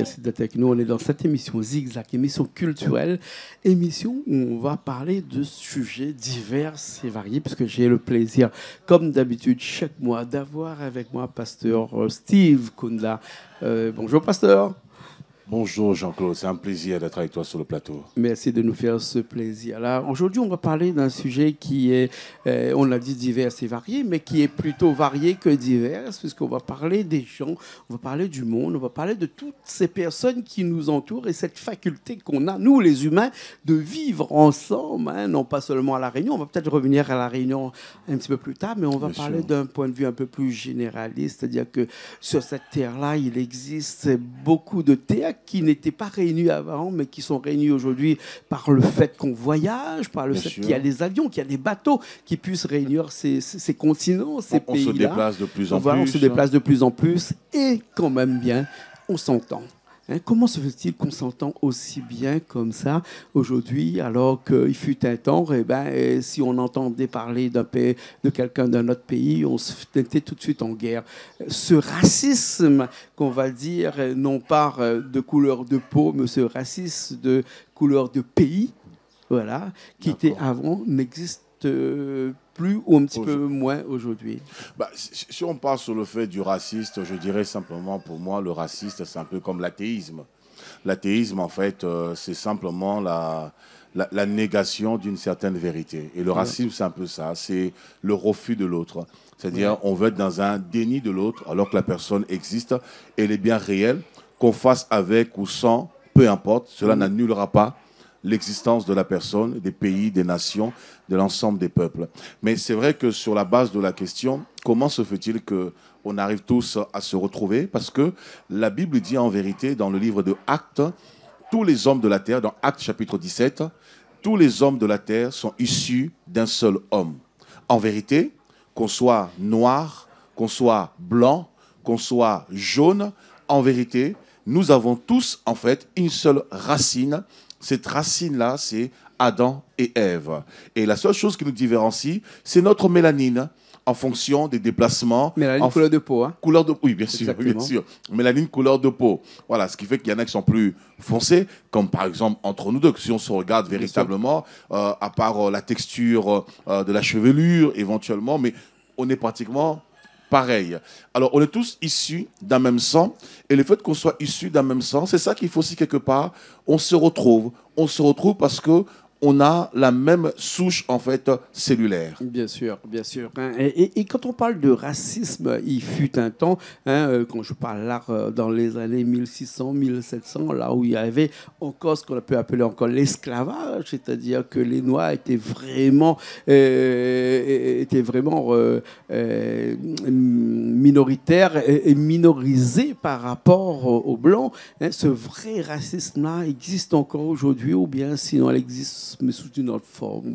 Merci d'être avec nous. On est dans cette émission Zigzag, émission culturelle, émission où on va parler de sujets divers et variés, puisque j'ai le plaisir, comme d'habitude, chaque mois, d'avoir avec moi pasteur Steve Kunda. Bonjour, pasteur. Bonjour Jean-Claude, c'est un plaisir d'être avec toi sur le plateau. Merci de nous faire ce plaisir-là. Aujourd'hui, on va parler d'un sujet qui est, on l'a dit, divers et varié, mais qui est plutôt varié que divers, puisqu'on va parler des gens, on va parler du monde, on va parler de toutes ces personnes qui nous entourent et cette faculté qu'on a, nous les humains, de vivre ensemble, hein, non pas seulement à La Réunion. On va peut-être revenir à La Réunion un petit peu plus tard, mais on va parler d'un point de vue un peu plus généraliste, c'est-à-dire que sur cette terre-là, il existe beaucoup de terres qui n'étaient pas réunis avant, mais qui sont réunis aujourd'hui par le fait qu'on voyage, par le fait qu'il y a des avions, qu'il y a des bateaux qui puissent réunir ces continents, ces pays-là. On se déplace de plus en plus. On se déplace de plus en plus et quand même bien, on s'entend. Hein, comment se fait-il qu'on s'entend aussi bien comme ça aujourd'hui, alors qu'il fut un temps, si on entendait parler d'un pays, de quelqu'un d'un autre pays, on se mettait tout de suite en guerre. Ce racisme, qu'on va dire, non pas de couleur de peau, mais ce racisme de couleur de pays, voilà, qui était avant, n'existe plus ou un petit peu moins aujourd'hui. Si on parle sur le fait du raciste, je dirais simplement, pour moi, le raciste, c'est un peu comme l'athéisme. L'athéisme, en fait, c'est simplement la négation d'une certaine vérité. Et le racisme, c'est un peu ça, c'est le refus de l'autre. C'est-à-dire, on veut être dans un déni de l'autre, alors que la personne existe, elle est bien réelle, qu'on fasse avec ou sans, peu importe, cela n'annulera pas l'existence de la personne, des pays, des nations, de l'ensemble des peuples. Mais c'est vrai que sur la base de la question, comment se fait-il qu'on arrive tous à se retrouver? Parce que la Bible dit en vérité, dans le livre de Actes, tous les hommes de la terre, dans Actes chapitre 17, tous les hommes de la terre sont issus d'un seul homme. En vérité, qu'on soit noir, qu'on soit blanc, qu'on soit jaune, en vérité, nous avons tous en fait une seule racine. Cette racine-là, c'est Adam et Ève. Et la seule chose qui nous différencie, c'est notre mélanine, en fonction des déplacements. Mélanine, couleur de peau. Hein? Couleur de, oui, bien sûr, bien sûr. Mélanine, couleur de peau. Voilà, ce qui fait qu'il y en a qui sont plus foncés, comme par exemple entre nous deux, si on se regarde véritablement, à part la texture de la chevelure, éventuellement, mais on est pratiquement pareil. Alors, on est tous issus d'un même sang. Et le fait qu'on soit issus d'un même sang, c'est ça qu'il faut aussi quelque part. On se retrouve. On se retrouve parce que on a la même souche, en fait, cellulaire. Bien sûr, bien sûr. Hein. Et quand on parle de racisme, il fut un temps, hein, quand je parle là, dans les années 1600, 1700, là où il y avait encore ce qu'on peut appeler encore l'esclavage, c'est-à-dire que les Noirs étaient vraiment minoritaires et minorisés par rapport aux Blancs. Hein. Ce vrai racisme-là existe encore aujourd'hui, ou bien sinon elle existe mais sous une autre forme.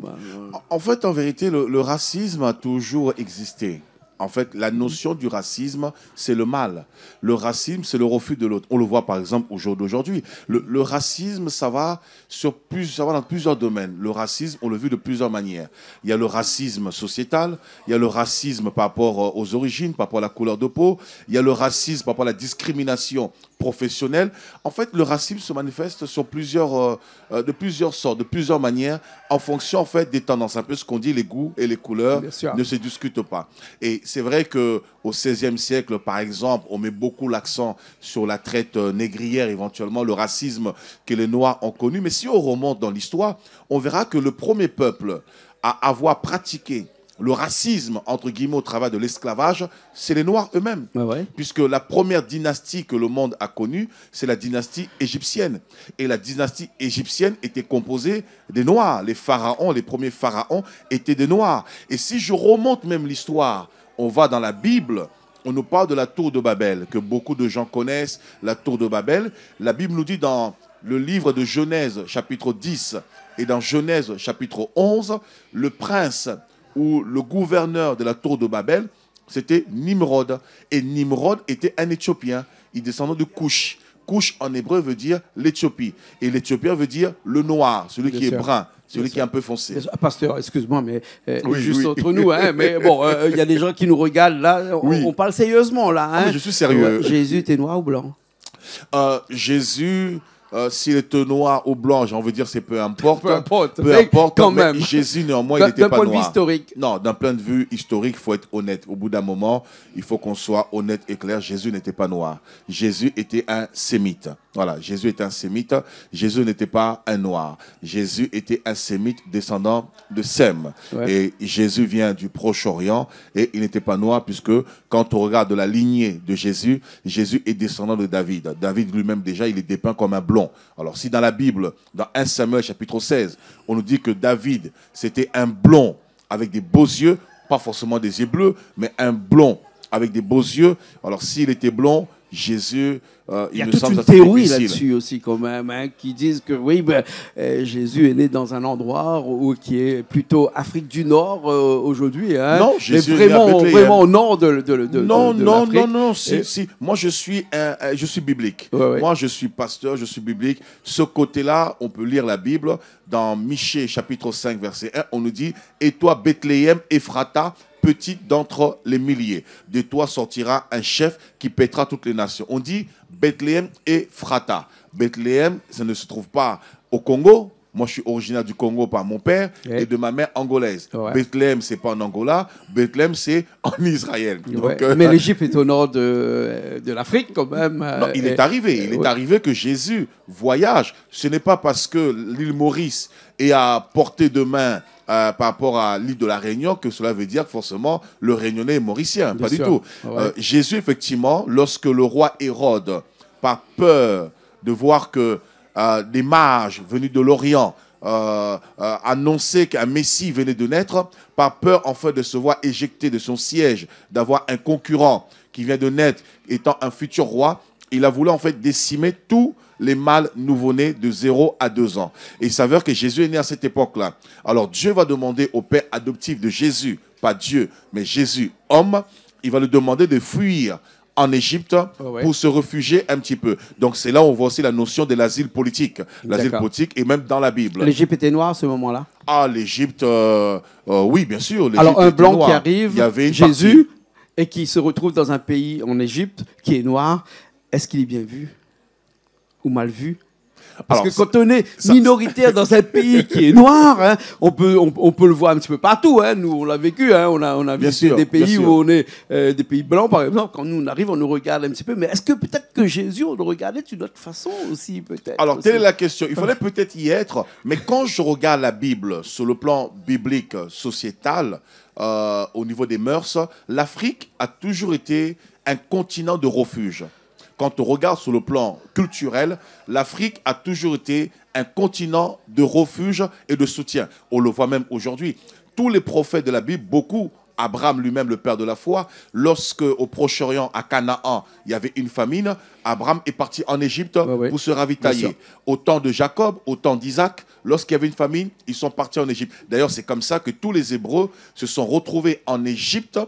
En fait, en vérité, le racisme a toujours existé. En fait, la notion du racisme, c'est le mal. Le racisme, c'est le refus de l'autre. On le voit par exemple au jour d'aujourd'hui. Le racisme, ça va dans plusieurs domaines. Le racisme, on le vit de plusieurs manières. Il y a le racisme sociétal, il y a le racisme par rapport aux origines, par rapport à la couleur de peau, il y a le racisme par rapport à la discrimination professionnelle. En fait, le racisme se manifeste sur de plusieurs sortes, de plusieurs manières, en fonction en fait des tendances. Un peu ce qu'on dit, les goûts et les couleurs ne se discutent pas. Et c'est vrai qu'au XVIe siècle, par exemple, on met beaucoup l'accent sur la traite négrière, éventuellement le racisme que les Noirs ont connu. Mais si on remonte dans l'histoire, on verra que le premier peuple à avoir pratiqué le racisme, entre guillemets, au travers de l'esclavage, c'est les Noirs eux-mêmes. Ah ouais. Puisque la première dynastie que le monde a connue, c'est la dynastie égyptienne. Et la dynastie égyptienne était composée des Noirs. Les pharaons, les premiers pharaons étaient des Noirs. Et si je remonte même l'histoire, on va dans la Bible, on nous parle de la tour de Babel, que beaucoup de gens connaissent, la tour de Babel. La Bible nous dit dans le livre de Genèse, chapitre 10, et dans Genèse, chapitre 11, le prince ou le gouverneur de la tour de Babel, c'était Nimrod. Et Nimrod était un Éthiopien. Il descendait de Cush. Cush en hébreu veut dire l'Éthiopie. Et l'Éthiopien veut dire le noir, celui qui est brun, celui qui est un peu foncé. Pasteur, excuse-moi, mais juste entre nous, hein, mais bon, il y a des gens qui nous regardent là. On parle sérieusement là. Hein. Je suis sérieux. Jésus était noir ou blanc? Jésus, s'il était noir ou blanc, j'ai envie de dire, c'est peu importe. Peu importe. Peu importe, quand mais même. Jésus, néanmoins, il n'était pas noir. D'un point de vue historique. Non, d'un point de vue historique, il faut être honnête. Au bout d'un moment, il faut qu'on soit honnête et clair. Jésus n'était pas noir. Jésus était un sémite. Voilà, Jésus était un sémite. Jésus n'était pas un noir. Jésus était un sémite descendant de Sem. Ouais. Et Jésus vient du Proche-Orient et il n'était pas noir puisque quand on regarde la lignée de Jésus, Jésus est descendant de David. David lui-même déjà, il est dépeint comme un blond. Alors si dans la Bible, dans 1 Samuel chapitre 16, on nous dit que David, c'était un blond avec des beaux yeux, pas forcément des yeux bleus, mais un blond avec des beaux yeux. Alors s'il était blond, Jésus, il y a toute une théorie là-dessus aussi quand même, hein, qui disent que oui, Jésus est né dans un endroit qui est plutôt Afrique du Nord aujourd'hui. Hein, non, Jésus mais vraiment au nord de l'Afrique. Non. Si. Moi, je suis biblique. Ouais. Moi, je suis pasteur, je suis biblique. Ce côté-là, on peut lire la Bible. Dans Michée, chapitre 5, verset 1, on nous dit « Et toi, Bethléem, Ephrata, petite d'entre les milliers. De toi sortira un chef qui pètera toutes les nations. » On dit Bethléem et Ephrata. Bethléem, ça ne se trouve pas au Congo. Moi, je suis originaire du Congo par mon père et de ma mère angolaise. Ouais. Bethléem, c'est pas en Angola. Bethléem, c'est en Israël. Ouais. Donc, mais l'Égypte est au nord de l'Afrique quand même. Non, il est arrivé que Jésus voyage. Ce n'est pas parce que l'île Maurice est à portée de main par rapport à l'île de la Réunion que cela veut dire forcément le Réunionnais est mauricien. Pas du tout. Ouais. Jésus, effectivement, lorsque le roi Hérode, par peur de voir que des mages venus de l'Orient annonçaient qu'un Messie venait de naître, par peur en fait de se voir éjecté de son siège, d'avoir un concurrent qui vient de naître étant un futur roi, il a voulu en fait décimer tous les mâles nouveau-nés de 0 à 2 ans. Et il s'avère que Jésus est né à cette époque-là. Alors Dieu va demander au père adoptif de Jésus, pas Dieu, mais Jésus, homme, il va lui demander de fuir en Égypte pour se réfugier un petit peu. Donc c'est là où on voit aussi la notion de l'asile politique. L'asile politique est même dans la Bible. L'Égypte était noire à ce moment-là? Ah, l'Égypte, oui, bien sûr. Alors un blanc qui arrive, Jésus, et qui se retrouve dans un pays en Égypte qui est noir, est-ce qu'il est bien vu ou mal vu? Parce que quand on est minoritaire dans un pays qui est noir, hein, on peut le voir un petit peu partout. Hein. Nous, on l'a vécu. Hein. On a visité des pays où on est des pays blancs, par exemple. Quand nous on arrive, on nous regarde un petit peu. Mais est-ce que peut-être que Jésus, on le regardait d'une autre façon aussi, peut-être? Alors, telle est la question. Il fallait peut-être y être. Mais quand je regarde la Bible, sur le plan biblique, sociétal, au niveau des mœurs, l'Afrique a toujours été un continent de refuge. Quand on regarde sur le plan culturel, l'Afrique a toujours été un continent de refuge et de soutien. On le voit même aujourd'hui. Tous les prophètes de la Bible, beaucoup, Abraham lui-même, le père de la foi, lorsque au Proche-Orient, à Canaan, il y avait une famine, Abraham est parti en Égypte pour se ravitailler. Au temps de Jacob, au temps d'Isaac, lorsqu'il y avait une famine, ils sont partis en Égypte. D'ailleurs, c'est comme ça que tous les Hébreux se sont retrouvés en Égypte.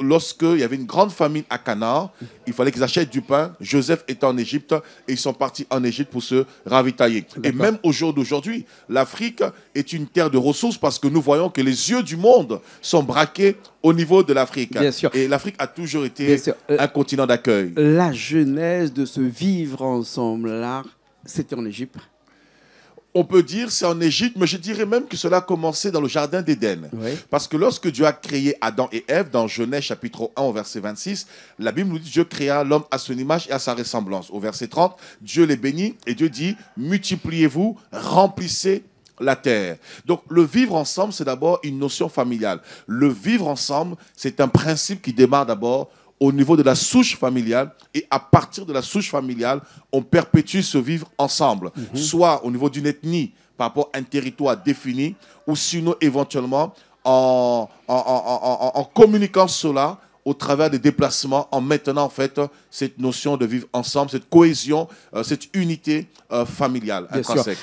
Lorsqu'il y avait une grande famine à Canaan, il fallait qu'ils achètent du pain. Joseph était en Égypte et ils sont partis en Égypte pour se ravitailler. Et même au jour d'aujourd'hui, l'Afrique est une terre de ressources parce que nous voyons que les yeux du monde sont braqués au niveau de l'Afrique. Et l'Afrique a toujours été un continent d'accueil. La genèse de ce vivre ensemble-là, c'était en Égypte. On peut dire c'est en Égypte, mais je dirais même que cela a commencé dans le jardin d'Éden. Oui. Parce que lorsque Dieu a créé Adam et Ève, dans Genèse chapitre 1 au verset 26, la Bible nous dit Dieu créa l'homme à son image et à sa ressemblance. Au verset 30, Dieu les bénit et Dieu dit multipliez-vous, remplissez la terre. Donc le vivre ensemble, c'est d'abord une notion familiale. Le vivre ensemble, c'est un principe qui démarre d'abord au niveau de la souche familiale, et à partir de la souche familiale, on perpétue ce vivre ensemble, soit au niveau d'une ethnie, par rapport à un territoire défini, ou sinon éventuellement en communiquant cela au travers des déplacements, en maintenant en fait cette notion de vivre ensemble, cette cohésion, cette unité familiale intrinsèque.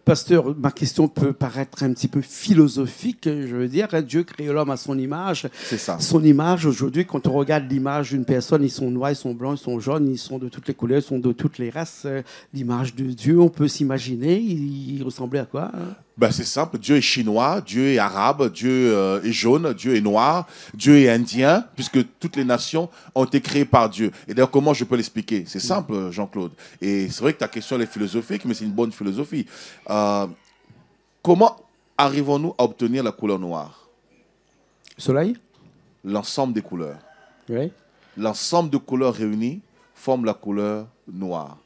Pasteur, ma question peut paraître un petit peu philosophique, je veux dire. Dieu crée l'homme à son image. C'est ça. Son image, aujourd'hui, quand on regarde l'image d'une personne, ils sont noirs, ils sont blancs, ils sont jaunes, ils sont de toutes les couleurs, ils sont de toutes les races. L'image de Dieu, on peut s'imaginer, il ressemblait à quoi, hein? Ben, c'est simple, Dieu est chinois, Dieu est arabe, Dieu est jaune, Dieu est noir, Dieu est indien, puisque toutes les nations ont été créées par Dieu. Et d'ailleurs, comment je peux l'expliquer? C'est simple, Jean-Claude. Et c'est vrai que ta question elle est philosophique, mais c'est une bonne philosophie. Comment arrivons-nous à obtenir la couleur noire? Soleil? L'ensemble des couleurs. Oui. L'ensemble de couleurs réunies forme la couleur noire.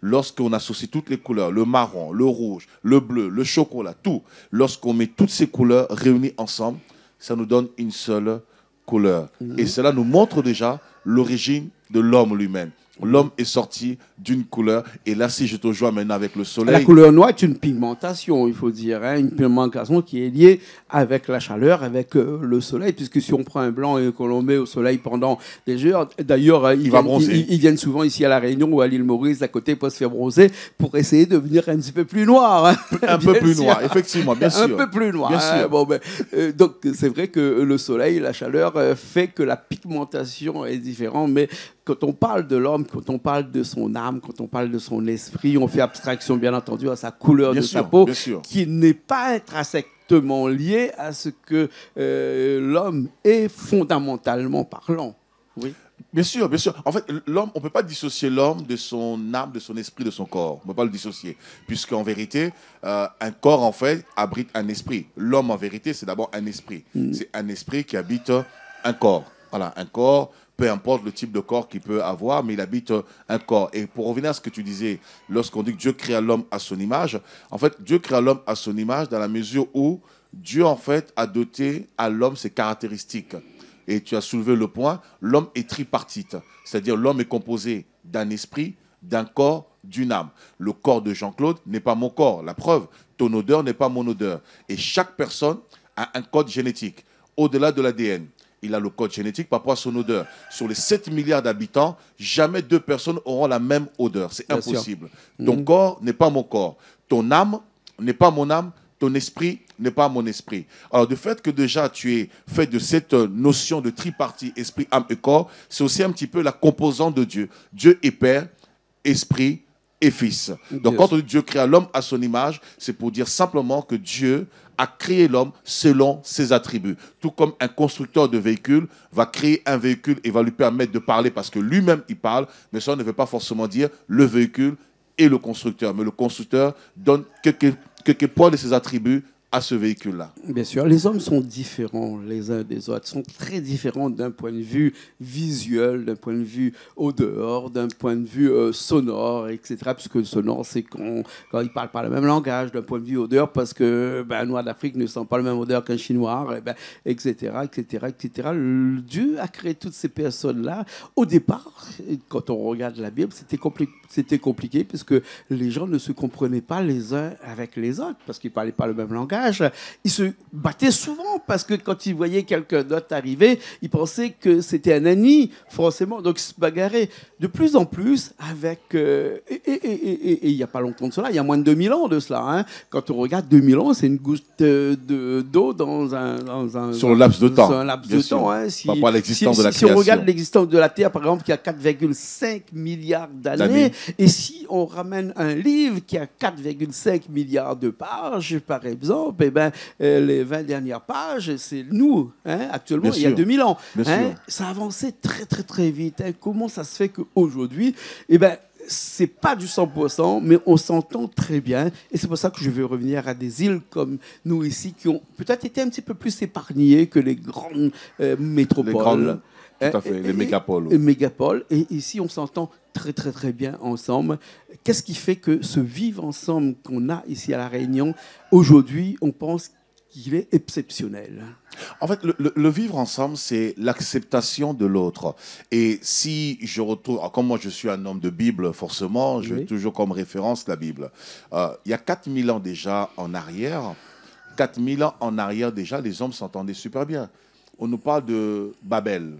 Lorsqu'on associe toutes les couleurs, le marron, le rouge, le bleu, le chocolat, tout, lorsqu'on met toutes ces couleurs réunies ensemble, ça nous donne une seule couleur. Et cela nous montre déjà l'origine de l'homme lui-même. L'homme est sorti d'une couleur. Et là, si je te joins maintenant avec le soleil... La couleur noire est une pigmentation, il faut dire. Hein, une pigmentation qui est liée avec la chaleur, avec le soleil. Puisque si on prend un blanc et qu'on le met au soleil pendant des heures... D'ailleurs, ils viennent souvent ici à La Réunion ou à l'île Maurice, à côté, pour se faire bronzer, pour essayer de devenir un petit peu plus noir. Hein. Un peu plus noir, effectivement, bien sûr. Un peu plus noir. Bien sûr. Bon, donc, c'est vrai que le soleil, la chaleur, fait que la pigmentation est différente. Mais quand on parle de l'homme, quand on parle de son âme, quand on parle de son esprit, on fait abstraction, bien entendu, à sa couleur de sa peau, qui n'est pas intrinsèquement liée à ce que l'homme est fondamentalement parlant. Oui. Bien sûr, bien sûr. En fait, l'homme, on ne peut pas dissocier l'homme de son âme, de son esprit, de son corps. On ne peut pas le dissocier. Puisqu'en vérité, un corps, en fait, abrite un esprit. L'homme, en vérité, c'est d'abord un esprit. C'est un esprit qui habite un corps. Voilà, un corps, peu importe le type de corps qu'il peut avoir, mais il habite un corps. Et pour revenir à ce que tu disais, lorsqu'on dit que Dieu créa l'homme à son image, en fait, Dieu créa l'homme à son image dans la mesure où Dieu, en fait, a doté à l'homme ses caractéristiques. Et tu as soulevé le point, l'homme est tripartite. C'est-à-dire l'homme est composé d'un esprit, d'un corps, d'une âme. Le corps de Jean-Claude n'est pas mon corps. La preuve, ton odeur n'est pas mon odeur. Et chaque personne a un code génétique. Au-delà de l'ADN, il a le code génétique par rapport à son odeur. Sur les 7 milliards d'habitants, jamais 2 personnes auront la même odeur. C'est impossible. Ton corps n'est pas mon corps. Ton âme n'est pas mon âme. Ton esprit n'est pas mon esprit. Alors, du fait que déjà tu es fait de cette notion de tripartie, esprit, âme et corps, c'est aussi un petit peu la composante de Dieu. Dieu est Père, Esprit et Fils. Donc, quand on dit Dieu créa l'homme à son image, c'est pour dire simplement que Dieu a créé l'homme selon ses attributs. Tout comme un constructeur de véhicule va créer un véhicule et va lui permettre de parler parce que lui-même il parle, mais ça ne veut pas forcément dire le véhicule et le constructeur. Mais le constructeur donne quelques points de ses attributs à ce véhicule-là. Bien sûr, les hommes sont différents les uns des autres, sont très différents d'un point de vue visuel, d'un point de vue odeur, d'un point de vue sonore, etc. Puisque le sonore, c'est quand ils ne parlent pas le même langage, d'un point de vue odeur, parce que un Noir d'Afrique ne sent pas la même odeur qu'un Chinois, etc., etc., etc. Dieu a créé toutes ces personnes-là. Au départ, quand on regarde la Bible, c'était compliqué, puisque les gens ne se comprenaient pas les uns avec les autres, parce qu'ils ne parlaient pas le même langage. Ils se battaient souvent parce que quand ils voyaient quelqu'un d'autre arriver, ils pensaient que c'était un ennemi, forcément. Donc ils se bagarraient de plus en plus avec... et il n'y a pas longtemps de cela, il y a moins de 2000 ans de cela. Hein. Quand on regarde 2000 ans, c'est une goutte d'eau dans un... Sur le laps de temps. Sur un laps de temps. Hein. Par rapport à l'existence de la création. Si on regarde l'existence de la Terre, par exemple, qui a 4,5 milliards d'années, et si on ramène un livre qui a 4,5 milliards de pages, par exemple, les 20 dernières pages, c'est nous, hein, actuellement, il y a 2000 ans. Hein, ça avançait très, très, très vite. Hein. Comment ça se fait qu'aujourd'hui, c'est pas du 100%, mais on s'entend très bien. Et c'est pour ça que je veux revenir à des îles comme nous ici, qui ont peut-être été un petit peu plus épargnées que les grandes métropoles. Tout à fait, les mégapoles. Les mégapoles. Et ici, on s'entend très, très, très bien ensemble. Qu'est-ce qui fait que ce vivre ensemble qu'on a ici à La Réunion, aujourd'hui, on pense qu'il est exceptionnel? En fait, le vivre ensemble, c'est l'acceptation de l'autre. Et si je retrouve, comme moi je suis un homme de Bible, forcément, j'ai toujours comme référence la Bible. Il y a 4000 ans déjà en arrière, 4000 ans en arrière déjà, les hommes s'entendaient super bien. On nous parle de Babel.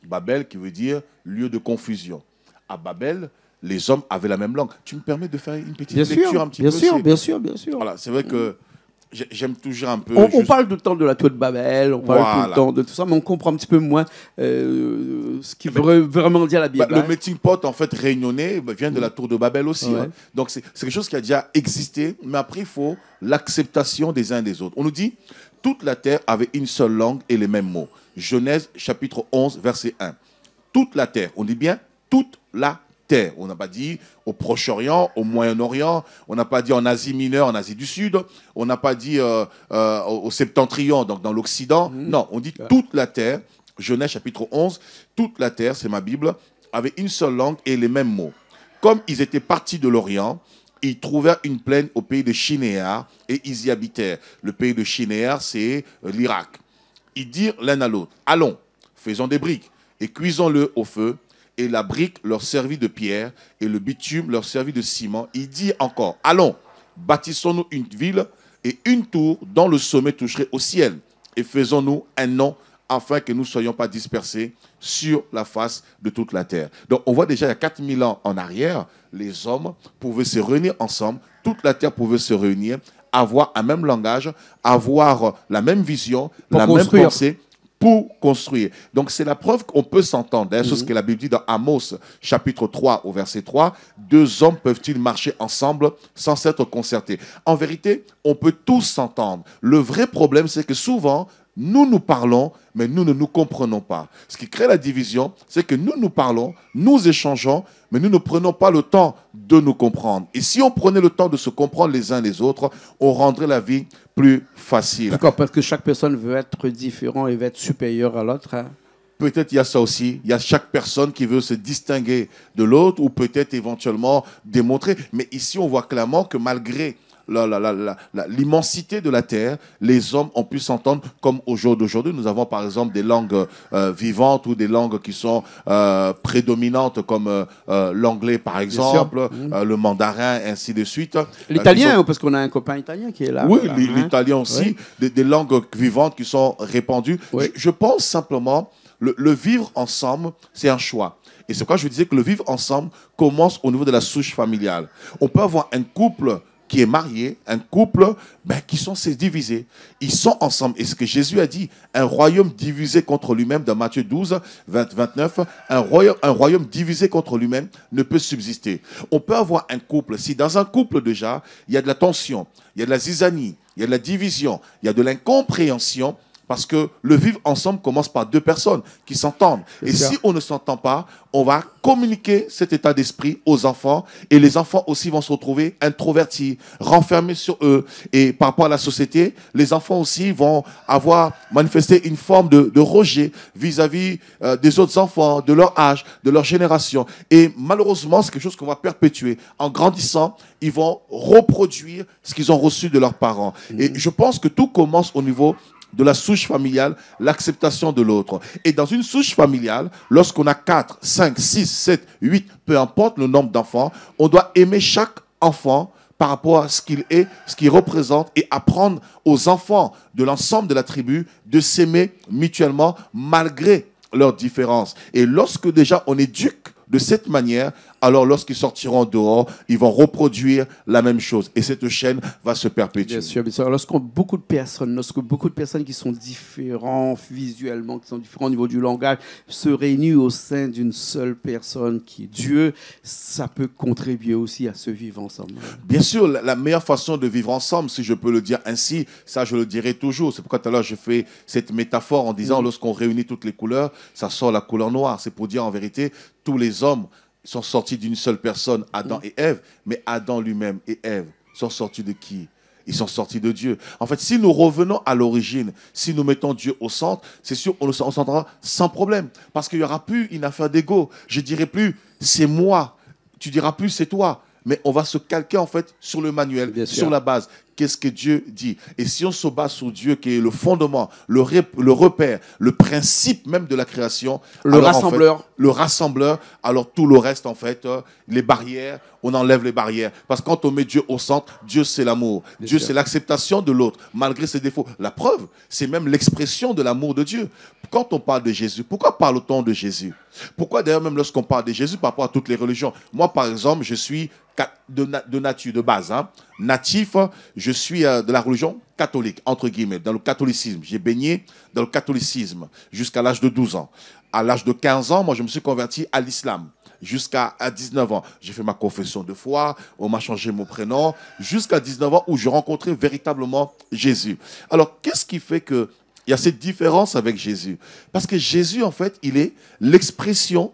Babel qui veut dire lieu de confusion. À Babel, les hommes avaient la même langue. Tu me permets de faire une petite lecture un petit peu? Bien sûr. Voilà, c'est vrai que j'aime toujours un peu... On parle tout le temps de la tour de Babel, on parle tout le temps de tout ça, mais on comprend un petit peu moins ce qui veut vraiment dire la Bible. Le melting pot, en fait, réunionnais, vient de la tour de Babel aussi. Ouais. Hein. Donc, c'est quelque chose qui a déjà existé, mais après, il faut l'acceptation des uns des autres. On nous dit, toute la terre avait une seule langue et les mêmes mots. Genèse, chapitre 11, verset 1. Toute la terre, on dit bien toute la terre. On n'a pas dit au Proche-Orient, au Moyen-Orient, on n'a pas dit en Asie mineure, en Asie du Sud, on n'a pas dit au Septentrion, donc dans l'Occident. Non, on dit toute la terre. Genèse chapitre 11, toute la terre, c'est ma Bible, avait une seule langue et les mêmes mots. Comme ils étaient partis de l'Orient, ils trouvèrent une plaine au pays de Shinéar et ils y habitèrent. Le pays de Shinéar, c'est l'Irak. Ils dirent l'un à l'autre, allons, faisons des briques et cuisons-le au feu. Et la brique leur servit de pierre et le bitume leur servit de ciment. Il dit encore, allons, bâtissons-nous une ville et une tour dont le sommet toucherait au ciel. Et faisons-nous un nom afin que nous ne soyons pas dispersés sur la face de toute la terre. Donc on voit déjà il y a 4000 ans en arrière, les hommes pouvaient se réunir ensemble, toute la terre pouvait se réunir, avoir un même langage, avoir la même vision, la même pensée, pour construire. Donc, c'est la preuve qu'on peut s'entendre. D'ailleurs, c'est ce que la Bible dit dans Amos, chapitre 3, au verset 3. Deux hommes peuvent-ils marcher ensemble sans s'être concertés? En vérité, on peut tous s'entendre. Le vrai problème, c'est que souvent, nous parlons, mais nous ne nous comprenons pas. Ce qui crée la division, c'est que nous parlons, nous échangeons, mais nous ne prenons pas le temps de nous comprendre. Et si on prenait le temps de se comprendre les uns les autres, on rendrait la vie plus facile. D'accord, parce que chaque personne veut être différent et veut être supérieure à l'autre. Hein. Peut-être il y a ça aussi. Il y a chaque personne qui veut se distinguer de l'autre ou peut-être éventuellement démontrer. Mais ici, on voit clairement que malgré l'immensité de la terre, les hommes ont pu s'entendre comme au jour d'aujourd'hui. Nous avons par exemple des langues vivantes ou des langues qui sont prédominantes comme l'anglais par exemple, le mandarin, ainsi de suite. L'italien, parce qu'on a un copain italien qui est là. Oui, l'italien aussi, des langues vivantes qui sont répandues. Oui. Je pense simplement, le vivre ensemble, c'est un choix. Et c'est pourquoi je disais que le vivre ensemble commence au niveau de la souche familiale. On peut avoir un couple qui est marié, un couple qui sont divisés. Ils sont ensemble. Et ce que Jésus a dit, un royaume divisé contre lui-même, dans Matthieu 12, 29, un royaume divisé contre lui-même ne peut subsister. On peut avoir un couple, si dans un couple déjà, il y a de la tension, il y a de la zizanie, il y a de la division, il y a de l'incompréhension, parce que le vivre ensemble commence par deux personnes qui s'entendent. Et si on ne s'entend pas, on va communiquer cet état d'esprit aux enfants. Et les enfants aussi vont se retrouver introvertis, renfermés sur eux. Et par rapport à la société, les enfants aussi vont avoir manifesté une forme de rejet vis-à-vis des autres enfants, de leur âge, de leur génération. Et malheureusement, c'est quelque chose qu'on va perpétuer. En grandissant, ils vont reproduire ce qu'ils ont reçu de leurs parents. Et je pense que tout commence au niveau de la souche familiale, l'acceptation de l'autre. Et dans une souche familiale, lorsqu'on a 4, 5, 6, 7, 8, peu importe le nombre d'enfants, on doit aimer chaque enfant par rapport à ce qu'il est, ce qu'il représente, et apprendre aux enfants de l'ensemble de la tribu de s'aimer mutuellement malgré leurs différences. Et lorsque déjà on éduque de cette manière, alors lorsqu'ils sortiront dehors, ils vont reproduire la même chose. Et cette chaîne va se perpétuer. Bien sûr, bien sûr. Lorsque beaucoup de personnes qui sont différents visuellement, qui sont différents au niveau du langage, se réunissent au sein d'une seule personne qui est Dieu, ça peut contribuer aussi à se vivre ensemble. Bien sûr, la meilleure façon de vivre ensemble, si je peux le dire ainsi, ça je le dirai toujours. C'est pourquoi tout à l'heure je fais cette métaphore en disant lorsqu'on réunit toutes les couleurs, ça sort la couleur noire. C'est pour dire en vérité, tous les hommes sont sortis d'une seule personne, Adam et Ève, mais Adam lui-même et Ève sont sortis de qui? Ils sont sortis de Dieu. En fait, si nous revenons à l'origine, si nous mettons Dieu au centre, c'est sûr qu'on s'entendra sans problème. Parce qu'il n'y aura plus une affaire d'ego. Je ne dirai plus c'est moi, tu ne diras plus c'est toi. Mais on va se calquer en fait sur le manuel, sur la base. Qu'est-ce que Dieu dit? Et si on se base sur Dieu, qui est le fondement, le repère, le principe même de la création, le rassembleur. En fait, le rassembleur, alors tout le reste, en fait, les barrières, on enlève les barrières. Parce que quand on met Dieu au centre, Dieu c'est l'amour. Dieu c'est l'acceptation de l'autre, malgré ses défauts. La preuve, c'est même l'expression de l'amour de Dieu. Quand on parle de Jésus, pourquoi parle-t-on de Jésus? Pourquoi d'ailleurs même lorsqu'on parle de Jésus par rapport à toutes les religions? Moi, par exemple, je suis de nature, de base, natif, je je suis de la religion catholique, entre guillemets, dans le catholicisme. J'ai baigné dans le catholicisme jusqu'à l'âge de 12 ans. À l'âge de 15 ans, moi, je me suis converti à l'islam. Jusqu'à 19 ans, j'ai fait ma confession de foi, on m'a changé mon prénom, jusqu'à 19 ans où je rencontrais véritablement Jésus. Alors, qu'est-ce qui fait qu'il y a cette différence avec Jésus? Parce que Jésus, en fait, il est l'expression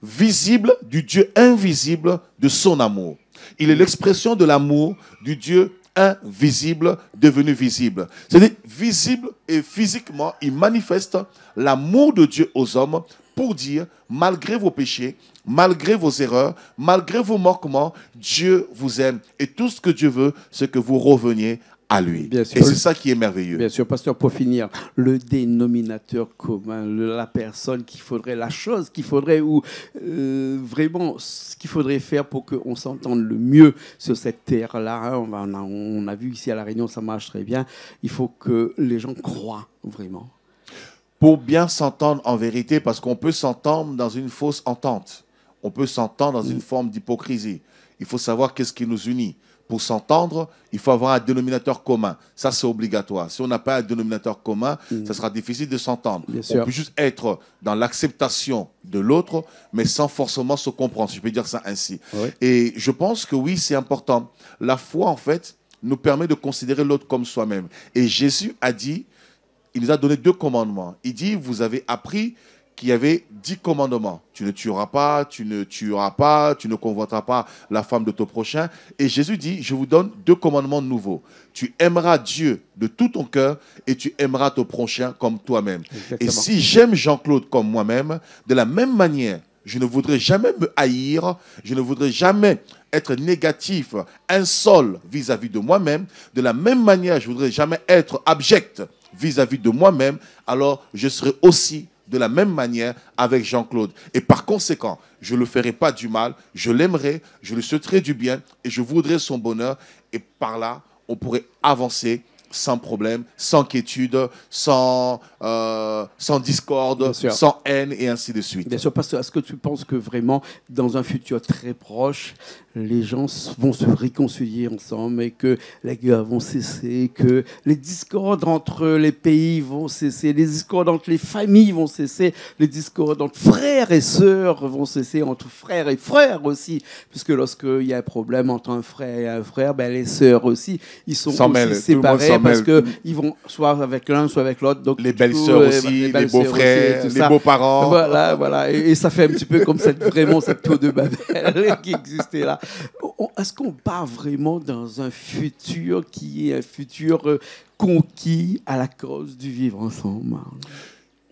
visible du Dieu invisible de son amour. Il est l'expression de l'amour du Dieu invisible devenu visible. C'est-à-dire, visible et physiquement, il manifeste l'amour de Dieu aux hommes pour dire, malgré vos péchés, malgré vos erreurs, malgré vos manquements, Dieu vous aime. Et tout ce que Dieu veut, c'est que vous reveniez à lui. Bien sûr. Et c'est ça qui est merveilleux. Bien sûr, pasteur, pour finir, le dénominateur commun, la personne qu'il faudrait, la chose qu'il faudrait, ou vraiment ce qu'il faudrait faire pour qu'on s'entende le mieux sur cette terre-là. Hein, on a vu ici à La Réunion, ça marche très bien. Il faut que les gens croient vraiment. Pour bien s'entendre en vérité, parce qu'on peut s'entendre dans une fausse entente. On peut s'entendre dans une forme d'hypocrisie. Il faut savoir qu'est-ce qui nous unit. Pour s'entendre, il faut avoir un dénominateur commun. Ça, c'est obligatoire. Si on n'a pas un dénominateur commun, ça sera difficile de s'entendre. On peut juste être dans l'acceptation de l'autre, mais sans forcément se comprendre, si je peux dire ça ainsi. Oui. Et je pense que oui, c'est important. La foi, en fait, nous permet de considérer l'autre comme soi-même. Et Jésus a dit, il nous a donné 2 commandements. Il dit, vous avez appris qu'il y avait 10 commandements. Tu ne tueras pas, tu ne tueras pas, tu ne convoiteras pas la femme de ton prochain. Et Jésus dit, je vous donne 2 commandements nouveaux. Tu aimeras Dieu de tout ton cœur et tu aimeras ton prochain comme toi-même. Et si j'aime Jean-Claude comme moi-même, de la même manière, je ne voudrais jamais me haïr, je ne voudrais jamais être négatif, insol vis-à-vis de moi-même. De la même manière, je ne voudrais jamais être abject vis-à-vis de moi-même, alors je serai aussi de la même manière avec Jean-Claude. Et par conséquent, je ne le ferai pas du mal, je l'aimerai, je lui souhaiterai du bien et je voudrais son bonheur. Et par là, on pourrait avancer sans problème, sans quiétude, sans discorde, sans haine et ainsi de suite. Bien sûr, parce que est-ce que tu penses que vraiment, dans un futur très proche, les gens vont se réconcilier ensemble et que les guerres vont cesser, que les discordes entre les pays vont cesser, les discordes entre les familles vont cesser, les discordes entre frères et sœurs vont cesser, entre frères et frères aussi, puisque lorsqu'il y a un problème entre un frère et un frère, ben les sœurs aussi, ils sont aussi séparés parce qu'ils vont soit avec l'un, soit avec l'autre. Donc, les belles-sœurs aussi, les beaux-frères, les beaux-parents. Voilà. Et ça fait un petit peu comme cette tour de Babel qui existait là. Est-ce qu'on part vraiment dans un futur qui est un futur conquis à la cause du vivre ensemble?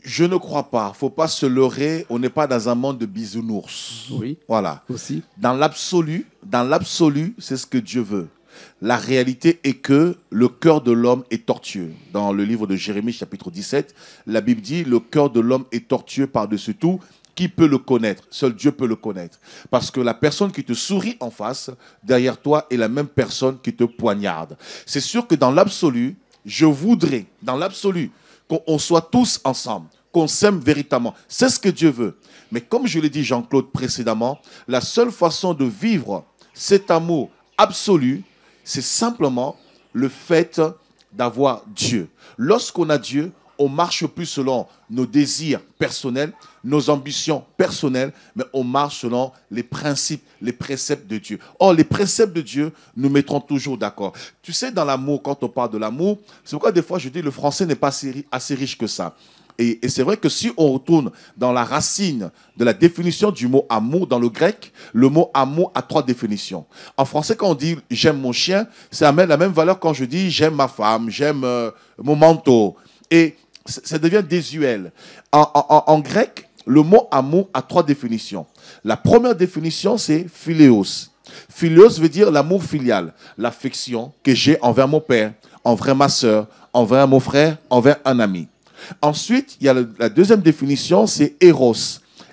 Je ne crois pas. Il ne faut pas se leurrer. On n'est pas dans un monde de bisounours. Oui. Voilà. Aussi. Dans l'absolu, c'est ce que Dieu veut. La réalité est que le cœur de l'homme est tortueux. Dans le livre de Jérémie, chapitre 17, la Bible dit « Le cœur de l'homme est tortueux par-dessus tout. Qui peut le connaître? Seul Dieu peut le connaître. » Parce que la personne qui te sourit en face, derrière toi, est la même personne qui te poignarde. C'est sûr que dans l'absolu, je voudrais, dans l'absolu, qu'on soit tous ensemble, qu'on s'aime véritablement. C'est ce que Dieu veut. Mais comme je l'ai dit, Jean-Claude, précédemment, la seule façon de vivre cet amour absolu, c'est simplement le fait d'avoir Dieu. Lorsqu'on a Dieu, on ne marche plus selon nos désirs personnels, nos ambitions personnelles, mais on marche selon les principes, les préceptes de Dieu. Or, les préceptes de Dieu nous mettront toujours d'accord. Tu sais, dans l'amour, quand on parle de l'amour, c'est pourquoi des fois je dis le français n'est pas assez riche que ça. Et c'est vrai que si on retourne dans la racine de la définition du mot amour dans le grec, le mot amour a 3 définitions. En français, quand on dit « j'aime mon chien », ça amène la même valeur quand je dis « j'aime ma femme »,« j'aime mon manteau ». Et ça devient désuet. En grec, le mot amour a 3 définitions. La première définition, c'est philéos. Philéos veut dire l'amour filial, l'affection que j'ai envers mon père, envers ma soeur, envers mon frère, envers un ami. Ensuite, il y a la deuxième définition, c'est éros.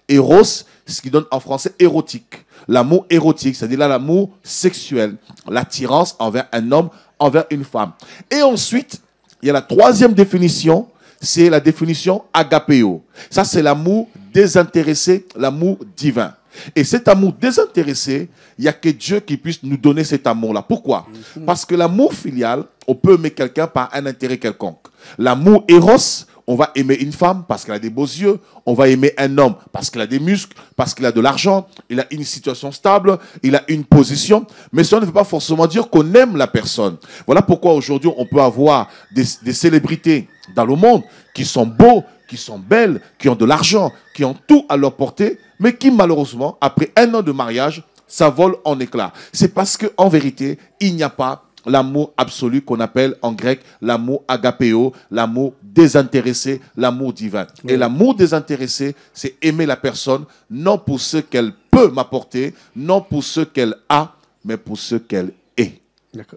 Éros, ce qui donne en français érotique. L'amour érotique, c'est-à-dire l'amour sexuel, l'attirance envers un homme, envers une femme. Et ensuite, il y a la troisième définition, c'est la définition agapéo. Ça, c'est l'amour désintéressé, l'amour divin. Et cet amour désintéressé, il n'y a que Dieu qui puisse nous donner cet amour-là. Pourquoi? Parce que l'amour filial, on peut aimer quelqu'un par un intérêt quelconque. L'amour éros, on va aimer une femme parce qu'elle a des beaux yeux. On va aimer un homme parce qu'il a des muscles, parce qu'il a de l'argent, il a une situation stable, il a une position. Mais ça ne veut pas forcément dire qu'on aime la personne. Voilà pourquoi aujourd'hui, on peut avoir des célébrités dans le monde qui sont beaux, qui sont belles, qui ont de l'argent, qui ont tout à leur portée, mais qui malheureusement, après 1 an de mariage, ça vole en éclats. C'est parce qu'en vérité, il n'y a pas l'amour absolu qu'on appelle en grec l'amour agapéo, l'amour désintéressé, l'amour divin. Oui. Et l'amour désintéressé, c'est aimer la personne, non pour ce qu'elle peut m'apporter, non pour ce qu'elle a, mais pour ce qu'elle est.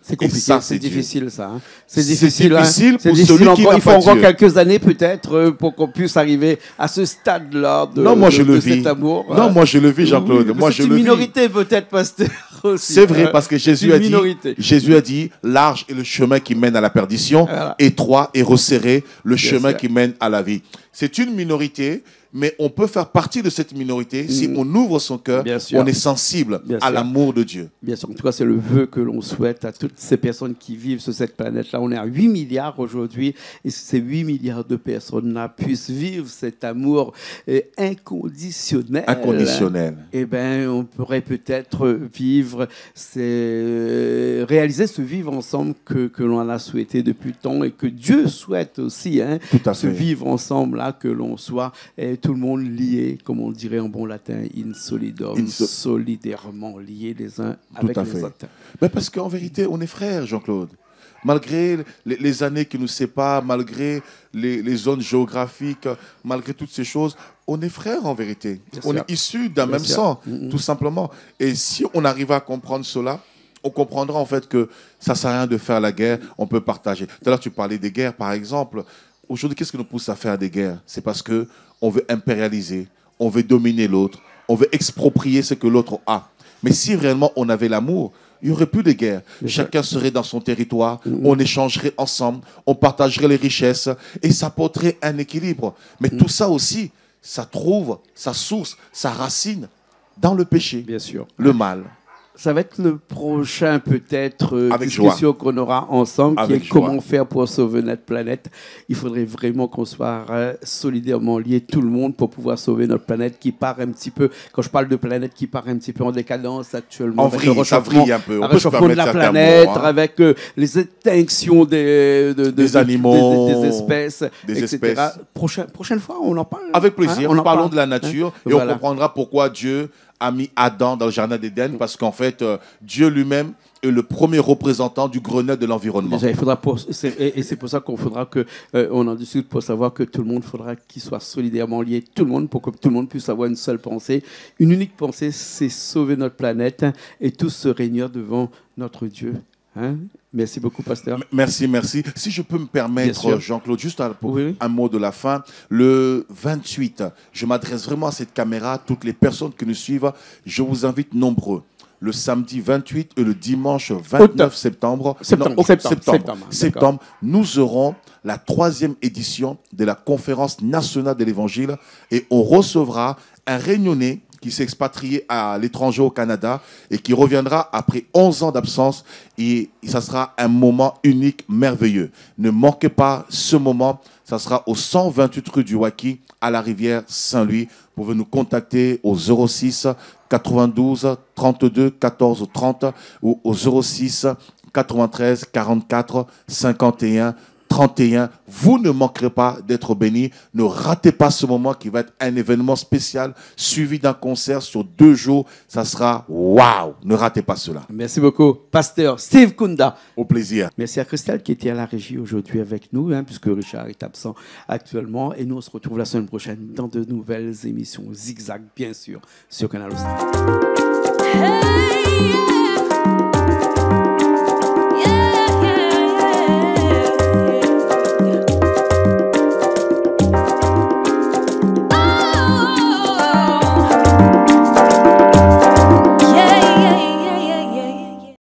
C'est compliqué, c'est difficile ça. Hein. C'est difficile pour celui qui n'a pas Dieu. Il faut encore quelques années peut-être pour qu'on puisse arriver à ce stade-là de, non, moi, je le vis. Cet amour. Non, moi je le vis, Jean-Claude. Oui, c'est une minorité peut-être, pasteur. C'est vrai, parce que Jésus a dit, large est le chemin qui mène à la perdition, voilà. Étroit et resserré le chemin qui mène à la vie. C'est une minorité, mais on peut faire partie de cette minorité si on ouvre son cœur, on est sensible à l'amour de Dieu. Bien sûr, en tout cas, c'est le vœu que l'on souhaite à toutes ces personnes qui vivent sur cette planète-là. On est à 8 milliards aujourd'hui, et ces 8 milliards de personnes-là puissent vivre cet amour inconditionnel. Inconditionnel. Eh bien, on pourrait peut-être vivre, réaliser ce vivre ensemble que l'on a souhaité depuis le temps et que Dieu souhaite aussi, hein, ce vivre ensemble là, que l'on soit tout le monde lié, comme on dirait en bon latin, in solidum, solidairement liés les uns avec les autres. Mais parce qu'en vérité, on est frères, Jean-Claude. Malgré les années qui nous séparent, malgré les zones géographiques, malgré toutes ces choses, on est frères en vérité. On est issus d'un même sang, tout simplement. Et si on arrive à comprendre cela, on comprendra en fait que ça ne sert à rien de faire la guerre, on peut partager. Tout à l'heure, tu parlais des guerres, par exemple. Aujourd'hui, qu'est-ce qui nous pousse à faire des guerres? C'est parce qu'on veut impérialiser, on veut dominer l'autre, on veut exproprier ce que l'autre a. Mais si réellement on avait l'amour, il n'y aurait plus de guerre. Chacun serait dans son territoire, on échangerait ensemble, on partagerait les richesses et ça porterait un équilibre. Mais tout ça aussi, ça trouve sa source, sa racine dans le péché, bien sûr, le mal. Ça va être le prochain, peut-être, discussion qu'on aura ensemble, qui est comment faire pour sauver notre planète. Il faudrait vraiment qu'on soit solidairement liés, tout le monde, pour pouvoir sauver notre planète qui part un petit peu, quand je parle de planète qui part un petit peu en décadence actuellement, avec le réchauffement de la planète, avec les extinctions des animaux, des espèces, etc. Prochaine fois, on en parle. Avec plaisir, on parlons de la nature et on comprendra pourquoi Dieu a mis Adam dans le jardin d'Éden, parce qu'en fait, Dieu lui-même est le premier représentant du Grenelle de l'environnement. Déjà, et c'est pour ça qu'on faudra qu'on en discute pour savoir que tout le monde faudra qu'il soit solidairement lié, tout le monde, pour que tout le monde puisse avoir une seule pensée. Une unique pensée, c'est sauver notre planète et tous se réunir devant notre Dieu. Hein? Merci beaucoup, pasteur. Merci. Si je peux me permettre, Jean-Claude, juste un mot de la fin. Le 28, je m'adresse vraiment à cette caméra, toutes les personnes qui nous suivent. Je vous invite nombreux. Le samedi 28 et le dimanche 29 septembre, nous aurons la 3e édition de la conférence nationale de l'Évangile et on recevra un réunionnais qui s'est expatrié à l'étranger au Canada et qui reviendra après 11 ans d'absence. Et ça sera un moment unique, merveilleux. Ne manquez pas ce moment. Ça sera au 128 rue du Wacky, à la rivière Saint-Louis. Vous pouvez nous contacter au 06 92 32 14 30 ou au 06 93 44 51 31. Vous ne manquerez pas d'être bénis. Ne ratez pas ce moment qui va être un événement spécial suivi d'un concert sur 2 jours. Ça sera waouh. Ne ratez pas cela. Merci beaucoup, pasteur Steve Kunda. Au plaisir. Merci à Christelle qui était à la régie aujourd'hui avec nous, puisque Richard est absent actuellement. Et nous, on se retrouve la semaine prochaine dans de nouvelles émissions Zigzag, bien sûr, sur Canal Austral.